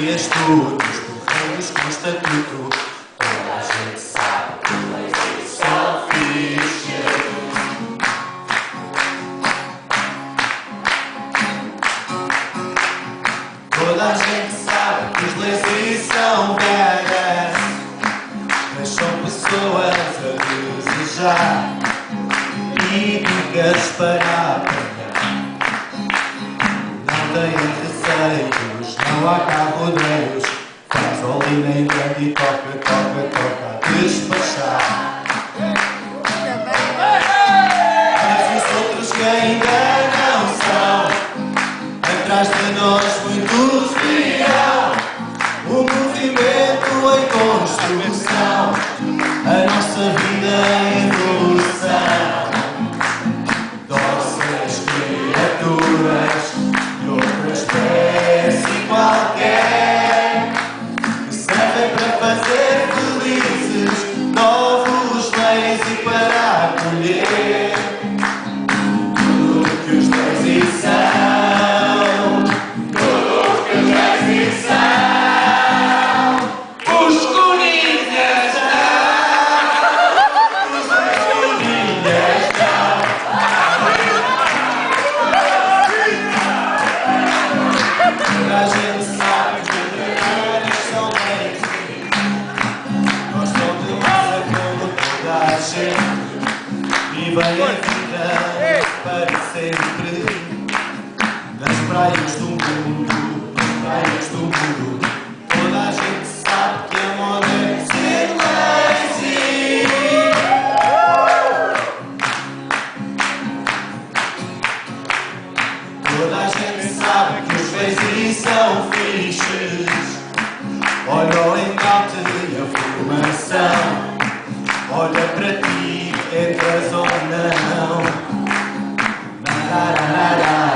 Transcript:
dias todos, correios com estatuto. Toda a gente sabe que leis são fixe. Toda a gente sabe que os leis são velhas, deixam pessoas a desejar e dicas para apanhar. Não têm receios, não há carrodeiros, faz olina em grande e toca, toca, toca a despachar. Mas os outros que ainda não são, atrás de nós muitos virão. O movimento em construção, a nossa vida em evolução. Doces criaturas de outra espécie qualquer, que servem para fazer felizes novos leis e para acolher tudo o que os leis são. Tudo o que os leis são. Os coninhas não. Os coninhas não. Toda a gente sabe que os dragões são leis, gostam de massa como toda a gente, vivem a vida para sempre. Nas praias do mundo, nas praias do mundo, toda a gente sabe que a moda é ser lazy. Toda a gente sabe que os lazy são fixes. Olha o engate e a formação, olha para ti, entras ou não. Narararara.